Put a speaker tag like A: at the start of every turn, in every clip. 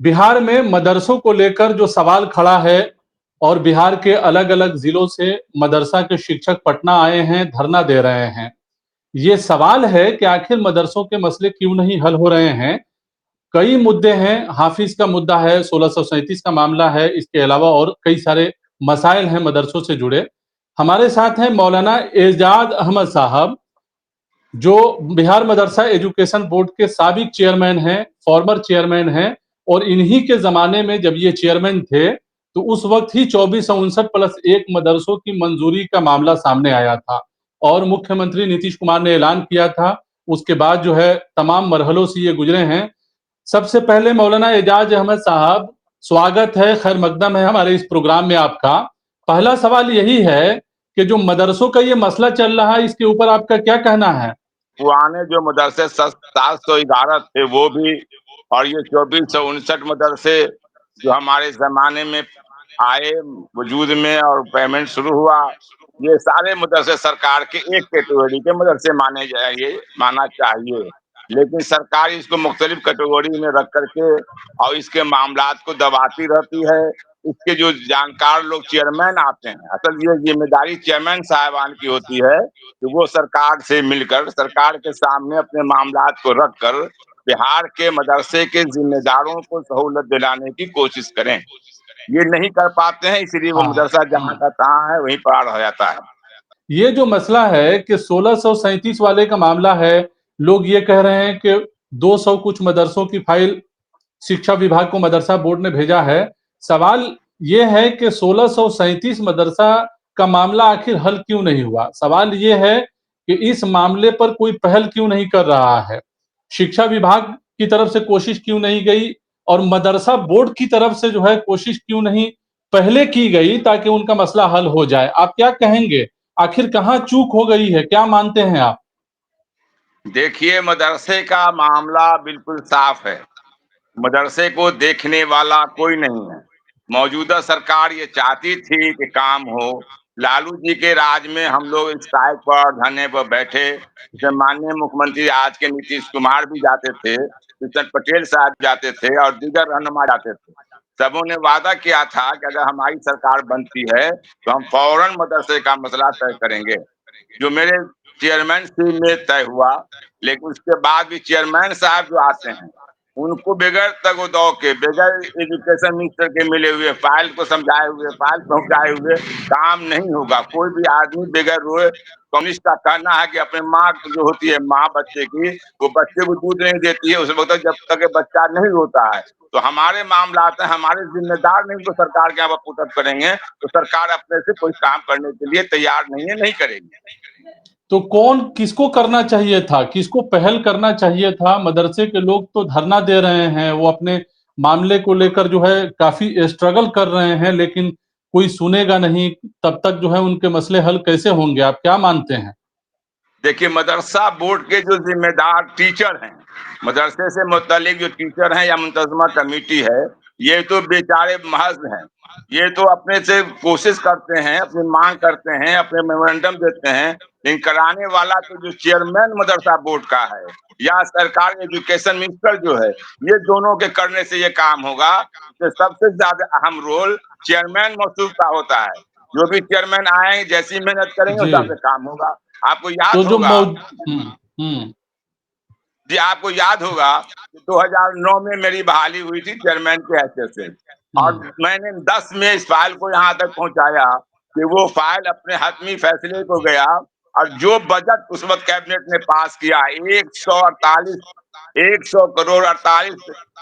A: बिहार में मदरसों को लेकर जो सवाल खड़ा है और बिहार के अलग-अलग जिलों से मदरसा के शिक्षक पटना आए हैं, धरना दे रहे हैं। ये सवाल है कि आखिर मदरसों के मसले क्यों नहीं हल हो रहे हैं? कई मुद्दे हैं, हाफिज का मुद्दा है, 1637 का मामला है, इसके अलावा और कई सारे मसाइल हैं मदरसों से जुड़े। हमारे साथ हैं मौलाना एजाज अहमद साहब, जो बिहार मदरसा एजुकेशन बोर्ड के साबिक चेयरमैन हैं, फॉर्मर चेयरमैन हैं और इन्हीं के ज़माने में जब ये चेयरमैन थे, तो उस वक़्त ही 2459+1 मदरसों की मंजूरी का मामला सामने आया था और मुख्यमंत्री नीतीश कुमार ने ऐलान किया था। उसके बाद जो है तमाम मरहलों से ये गुज़रे हैं। सबसे पहले मौलाना एजाज अहमद साहब, स्वागत है, खैर मकदम है हमारे इस प्रोग्राम में आपका। पहला सवाल यही है कि जो मदरसों का ये मसला चल रहा है, इसके ऊपर आपका क्या कहना है?
B: पुराने जो मदरसे 711 थे वो भी, और ये 2459 मदरसे जो हमारे जमाने में आए वजूद में और पेमेंट शुरू हुआ, ये सारे मदरसे सरकार के एक कैटेगरी के मदरसे माना चाहिए। लेकिन सरकार इसको मुख्तलिफ कैटेगरी में रख करके और इसके मामलात को दबाती रहती है। इसके जो जानकार लोग चेयरमैन आते हैं, असल ये जिम्मेदारी चेयरमैन साहबान की होती है कि वो सरकार से मिलकर सरकार के सामने अपने मामलात को रखकर बिहार के मदरसे के जिम्मेदारों को सहूलत दिलाने की कोशिश करें। ये नहीं कर पाते हैं, इसलिए वो
A: हाँ,
B: मदरसा जहाँ का तहाँ है, वहीं पड़ा रह जाता है।
A: ये जो मसला है कि 1637 वाले का मामला है, लोग ये कह रहे हैं कि 200 कुछ मदरसों की फाइल शिक्षा विभाग को मदरसा बोर्ड ने भेजा है। सवाल ये है कि 1637 मदरसा का मामला आखिर हल क्यों नहीं हुआ? सवाल ये है कि इस मामले पर कोई पहल क्यों नहीं कर रहा है? शिक्षा विभाग की तरफ से कोशिश क्यों नहीं गई और मदरसा बोर्ड की तरफ से जो है कोशिश क्यों नहीं पहले की गई ताकि उनका मसला हल हो जाए? आप क्या कहेंगे? आखिर कहाँ चूक हो गई है? क्या मानते हैं आप?
B: देखिए, मदरसे का मामला बिल्कुल साफ है। मदरसे को देखने वाला कोई नहीं है। मौजूदा सरकार ये चाहती थी कि काम हो। लालू जी के राज में हम लोग इस स्ट्राइक पर धरने पर बैठे, जैसे माननीय मुख्यमंत्री आज के नीतीश कुमार भी जाते थे, किशन पटेल साहब जाते थे और दीगर रहनुमा जाते थे। सबों ने वादा किया था कि अगर हमारी सरकार बनती है तो हम फौरन मदरसे का मसला तय करेंगे, जो मेरे चेयरमैन से में तय हुआ। लेकिन उसके बाद भी चेयरमैन साहब जो आते हैं, उनको बगैर तगो-दौ के, बगैर एजुकेशन मिनिस्टर के मिले हुए, फाइल को समझाए हुए, फाइल पहुँचाए हुए काम नहीं होगा। कोई भी आदमी बगैर रोए, कम्युनिस्ट का कहना है कि अपनी माँ जो होती है, माँ बच्चे की, वो बच्चे को दूध नहीं देती है उस वक़्त तक जब तक ये बच्चा नहीं रोता है। तो हमारे मामलात हैं, हमारे ज़िम्मेदार नहीं तो सरकार के यहाँ पुट अप करेंगे, तो सरकार अपने से कोई काम करने के लिए तैयार नहीं है, नहीं करेगी।
A: तो कौन किसको करना चाहिए था? किसको पहल करना चाहिए था? मदरसे के लोग तो धरना दे रहे हैं, वो अपने मामले को लेकर जो है काफ़ी स्ट्रगल कर रहे हैं, लेकिन कोई सुनेगा नहीं, तब तक जो है उनके मसले हल कैसे होंगे? आप क्या मानते हैं?
B: देखिए, मदरसा बोर्ड के जो ज़िम्मेदार टीचर हैं, मदरसे से मुत्तल्लिक़ जो टीचर हैं या मुंतज़िमा कमेटी है, ये तो बेचारे महज़ हैं। ये तो अपने से कोशिश करते हैं, अपनी माँग करते हैं, अपने मेमोरेंडम देते हैं, लेकिन कराने वाला तो जो चेयरमैन मदरसा बोर्ड का है या सरकार एजुकेशन मिनिस्टर जो है, ये दोनों के करने से ये काम होगा। तो सबसे ज़्यादा अहम रोल चेयरमैन मौसूफ का होता है। जो भी चेयरमैन आएँगे, जैसी मेहनत करेंगे, उस
A: जी,
B: हिसाब से काम होगा। आपको
A: तो
B: याद
A: जो
B: होगा
A: हुँ, हुँ,
B: जी, आपको याद होगा कि 2009 में मेरी बहाली हुई थी चेयरमैन के हैसियत से, और
A: हुँ,
B: मैंने 10 में इस फाइल को यहाँ तक पहुँचाया कि वो फाइल अपने हतमी फैसले को गया, और जो बजट उस वक़्त कैबिनेट ने पास किया 100 करोड़ 48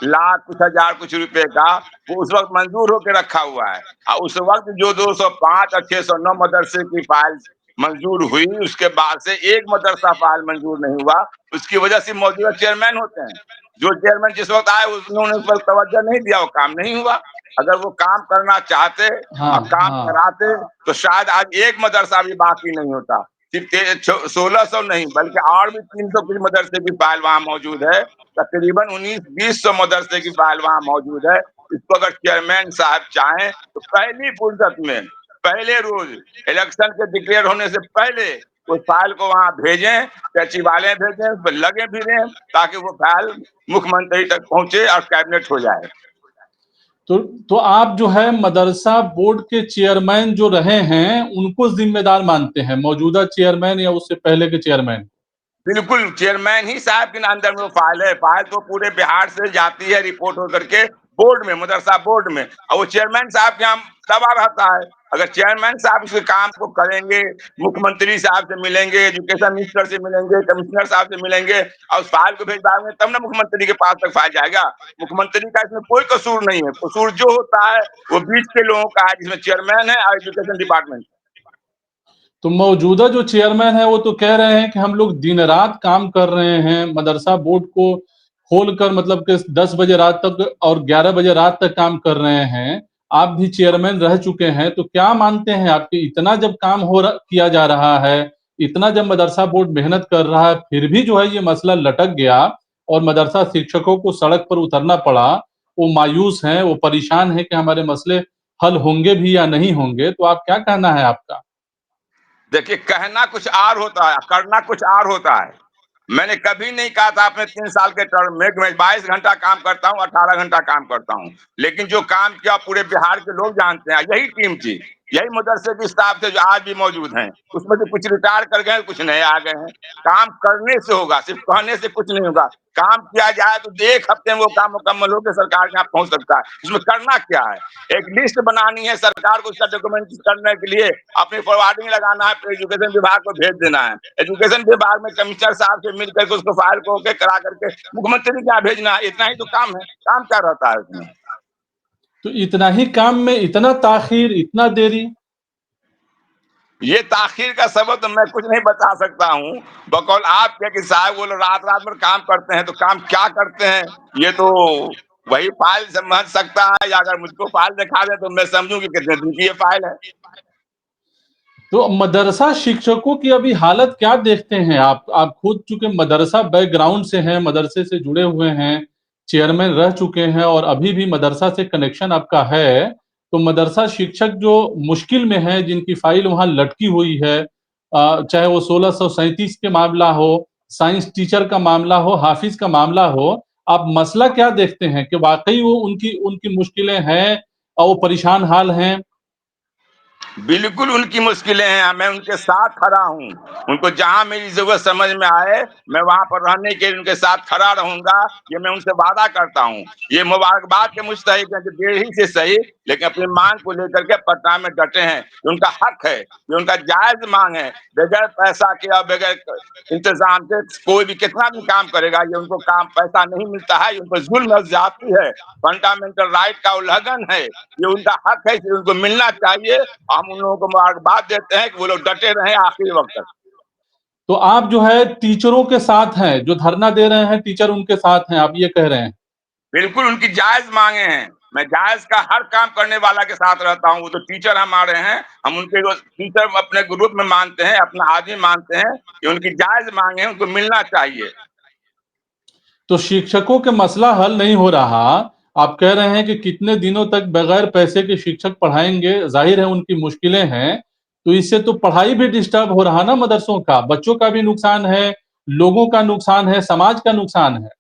B: लाख कुछ हज़ार कुछ रुपए का, वो उस वक़्त मंजूर होके रखा हुआ है। उस वक़्त जो 205 और 609 मदरसे की फाइल मंजूर हुई, उसके बाद से एक मदरसा फाइल मंजूर नहीं हुआ। उसकी वजह से मौजूदा चेयरमैन होते हैं। जो चेयरमैन जिस वक़्त आए उन्होंने उस वक़्त तवज्जो नहीं दिया, वो काम नहीं हुआ। अगर वो काम करना चाहते
A: हाँ,
B: और काम
A: हाँ,
B: कराते तो शायद आज एक मदरसा भी बाकी नहीं होता। सिर्फ 1600 नहीं बल्कि और भी 300 कुछ मदरसे की फाइल वहाँ मौजूद है। तकरीबन 19-20 मदरसे की फाइल वहाँ मौजूद है। इसको अगर चेयरमैन साहब चाहें तो पहली फुर्सत में, पहले रोज इलेक्शन के डिक्लेयर होने से पहले उस फाइल को वहां भेजें, सचिवालय भेजें, उस पर लगे भी रहें ताकि वो फाइल मुख्यमंत्री तक पहुंचे और कैबिनेट हो जाए।
A: तो तो आप जो है मदरसा बोर्ड के चेयरमैन जो रहे हैं, उनको ज़िम्मेदार मानते हैं, मौजूदा चेयरमैन या उससे पहले के चेयरमैन?
B: बिल्कुल, चेयरमैन ही साहब के अंदर में वो फ़ाइल है। फ़ाइल तो पूरे बिहार से जाती है रिपोर्ट होकर के बोर्ड में, मदरसा बोर्ड में और वो चेयरमैन साहब के यहाँ दबा रहता है। अगर चेयरमैन साहब उस काम को करेंगे, मुख्यमंत्री साहब से मिलेंगे, एजुकेशन मिनिस्टर से मिलेंगे, कमिश्नर साहब से मिलेंगे और उस फ़ाइल को भिजवाएँगे तब ना मुख्यमंत्री के पास तक फ़ाइल जाएगा। मुख्यमंत्री का इसमें कोई कसूर नहीं है। कसूर जो होता है वो बीच के लोगों का है जिसमें चेयरमैन है और एजुकेशन डिपार्टमेंट।
A: तो मौजूदा जो चेयरमैन है वो तो कह रहे हैं कि हम लोग दिन-रात काम कर रहे हैं, मदरसा बोर्ड को खोलकर मतलब कि 10 बजे रात तक और 11 बजे रात तक काम कर रहे हैं। आप भी चेयरमैन रह चुके हैं, तो क्या मानते हैं आप कि इतना जब काम हो र किया जा रहा है, इतना जब मदरसा बोर्ड मेहनत कर रहा है, फिर भी जो है ये मसला लटक गया और मदरसा शिक्षकों को सड़क पर उतरना पड़ा, वो मायूस हैं, वो परेशान हैं कि हमारे मसले हल होंगे भी या नहीं होंगे, तो आप क्या कहना है आपका?
B: देखिए, कहना कुछ और होता है, करना कुछ और होता है। मैंने कभी नहीं कहा था अपने 3 साल के टर्म में कि मैं 22 घंटा काम करता हूँ, 18 घंटा काम करता हूँ। लेकिन जो काम किया पूरे बिहार के लोग जानते हैं, यही टीम थी, यही मदरसे की स्टाफ थे जो आज भी मौजूद हैं। उसमें से कुछ रिटायर कर गए, कुछ नए आ गए हैं। काम करने से होगा, सिर्फ कहने से कुछ नहीं होगा। काम किया जाए तो 1 हफ्ते में वो काम मुकम्मल होके सरकार के यहाँ पहुँच सकता है। इसमें करना क्या है? एक लिस्ट बनानी है सरकार को उसका डॉक्यूमेंट करने के लिए, अपनी फॉरवर्डिंग लगाना है, फिर एजुकेशन विभाग को भेज देना है। एजुकेशन विभाग में कमिश्नर साहब से मिल करके उसको फाइल को ओके करा करके मुख्यमंत्री के यहाँ भेजना है। इतना ही तो काम है। काम क्या रहता है उसमें?
A: तो इतना ही काम में इतना ताख़ीर, इतना देरी?
B: ये ताख़ीर का सबब तो मैं कुछ नहीं बता सकता हूँ। बकौल आपके कि साहब वो लोग रात-रात भर काम करते हैं, तो काम क्या करते हैं? ये तो वही फाइल समझ सकता है या अगर मुझको फाइल दिखा दें तो मैं समझूँ कि कितने दिन की ये फाइल है।
A: तो मदरसा शिक्षकों की अभी हालत क्या देखते हैं आप? आप खुद चूँकि मदरसा बैकग्राउंड से हैं, मदरसे से जुड़े हुए हैं, चेयरमैन रह चुके हैं और अभी भी मदरसा से कनेक्शन आपका है। तो मदरसा शिक्षक जो मुश्किल में हैं, जिनकी फ़ाइल वहाँ लटकी हुई है चाहे वो 1637 के मामला हो, साइंस टीचर का मामला हो, हाफ़िज़ का मामला हो, आप मसला क्या देखते हैं कि वाक़ई वो उनकी उनकी मुश्किलें हैं और वो परेशान हाल हैं?
B: बिल्कुल उनकी मुश्किलें हैं, मैं उनके साथ खड़ा हूँ। उनको जहाँ मेरी ज़रूरत समझ में आए, मैं वहाँ पर रहने के लिए उनके साथ खड़ा रहूँगा, ये मैं उनसे वादा करता हूँ। ये मुबारकबाद के मुस्तहिक हैं कि देर ही से सही, लेकिन अपनी माँग को लेकर के पटना में डटे हैं। ये उनका हक है, ये उनका जायज़ माँग है। बगैर पैसा के और बगैर इंतज़ाम के कोई भी कितना भी काम करेगा, ये उनको काम पैसा नहीं मिलता है, ये उन पर ज़ुल्म और ज़्यादती है। फंडामेंटल राइट का उल्लंघन है, ये उनका हक है, इसलिए उनको मिलना चाहिए। हम उन लोगों को मुबारकबाद देते हैं कि वो लोग डटे रहें आखिरी वक़्त तक।
A: तो आप जो है टीचरों के साथ हैं, जो धरना दे रहे हैं टीचर उनके साथ हैं, आप ये कह रहे हैं।
B: बिल्कुल उनकी जायज़ माँगे हैं। मैं जायज़ का हर काम करने वाला के साथ रहता हूँ। वो तो टीचर हमारे हैं, हम उनके को टीचर अपने ग्रुप में मानते हैं, अपना आदमी मानते हैं। ये उनकी जायज़ माँग है, उनको मिलना चाहिए।
A: तो शिक्षकों के मसला हल नहीं हो रहा, आप कह रहे हैं कि कितने दिनों तक बगैर पैसे के शिक्षक पढ़ाएँगे, ज़ाहिर है उनकी मुश्किलें हैं, तो इससे तो पढ़ाई भी डिस्टर्ब हो रहा ना मदरसों का, बच्चों का भी नुकसान है, लोगों का नुकसान है, समाज का नुकसान है।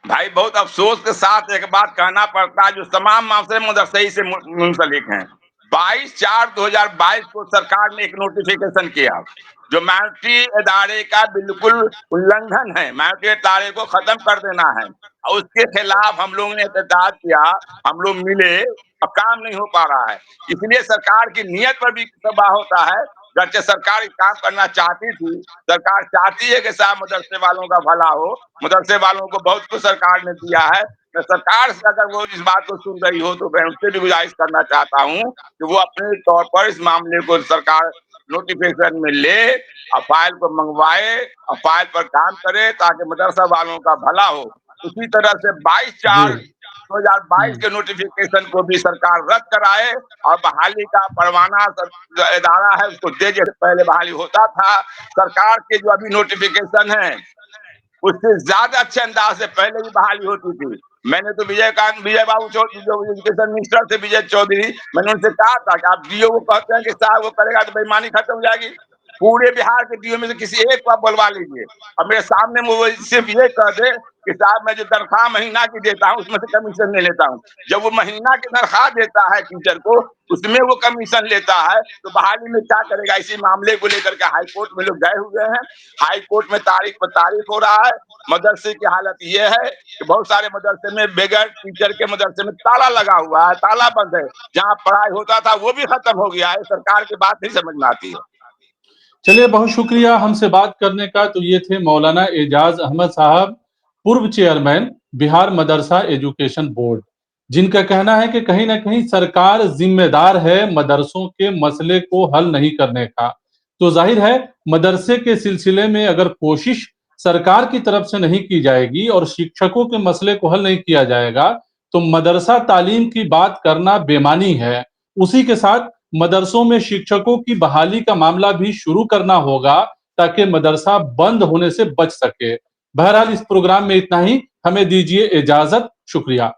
B: भाई बहुत अफ़सोस के साथ एक बात कहना पड़ता है जो तमाम मामले मदरसे ही से मुंसलिक हैं। 22/4/2022 को सरकार ने एक नोटिफ़िकेशन किया, जो माइनॉरिटी इदारे का बिल्कुल उल्लंघन है, माइनॉरिटी इदारे को ख़त्म कर देना है और उसके खिलाफ हम लोगों ने एहतजाज किया, हम लोग मिले और काम नहीं हो पा रहा है। इसलिए सरकार की नीयत पर भी तबाह होता है, अगरचे सरकार काम करना चाहती थी, सरकार चाहती है कि साहब मदरसे वालों का भला हो, मदरसे वालों को बहुत कुछ सरकार ने दिया है। मैं सरकार से अगर वो इस बात को सुन रही हो तो मैं उनसे भी गुज़ारिश करना चाहता हूँ कि वो अपने तौर पर इस मामले को सरकार नोटिफ़िकेशन में ले और फ़ाइल को मँगवाए और फ़ाइल पर काम करे ताकि मदरसा वालों का भला हो। उसी तरह से
A: जी।
B: 22/4/2022
A: हुँ।
B: के नोटिफ़िकेशन को भी सरकार रद्द कराए और बहाली का परवाना जो इदारा है उसको दे जैसे पहले बहाली होता था। सरकार के जो अभी नोटिफ़िकेशन है उससे ज़्यादा अच्छे अंदाज से पहले ही बहाली होती थी। मैंने तो विजय बाबू चौधरी जो एजुकेशन मिनिस्टर थे विजय चौधरी, मैंने उनसे कहा था कि आप डीओ को कहते हैं कि साहब वो करेगा तो बेईमानी खत्म हो जाएगी। पूरे बिहार के डीओ में से किसी एक को आप बुलवा लीजिए और मेरे सामने वो सिर्फ ये कह दे कि साहब मैं जो तनख्वाह महीना की देता हूँ उसमें से कमीशन नहीं लेता हूँ। जब वो महीना की तनख्वाह देता है टीचर को, उसमें वो कमीशन लेता है, तो बहाली में क्या करेगा? इसी मामले को लेकर के हाई कोर्ट में लोग गए हुए हैं। हाई कोर्ट में तारीख पर तारीख हो रहा है। मदरसे की हालत ये है कि बहुत सारे मदरसे में बगैर टीचर के मदरसे में ताला लगा हुआ है, ताला बंद है। जहाँ पढ़ाई होता था वो भी खत्म हो गया है। सरकार की बात नहीं समझ में आती है।
A: चलिए, बहुत शुक्रिया हमसे बात करने का। तो ये थे मौलाना एजाज अहमद साहब, पूर्व चेयरमैन बिहार मदरसा एजुकेशन बोर्ड, जिनका कहना है कि कहीं ना कहीं सरकार जिम्मेदार है मदरसों के मसले को हल नहीं करने का। तो जाहिर है मदरसे के सिलसिले में अगर कोशिश सरकार की तरफ से नहीं की जाएगी और शिक्षकों के मसले को हल नहीं किया जाएगा, तो मदरसा तालीम की बात करना बेमानी है। उसी के साथ मदरसों में शिक्षकों की बहाली का मामला भी शुरू करना होगा, ताकि मदरसा बंद होने से बच सके। बहरहाल इस प्रोग्राम में इतना ही। हमें दीजिए इजाजत। शुक्रिया।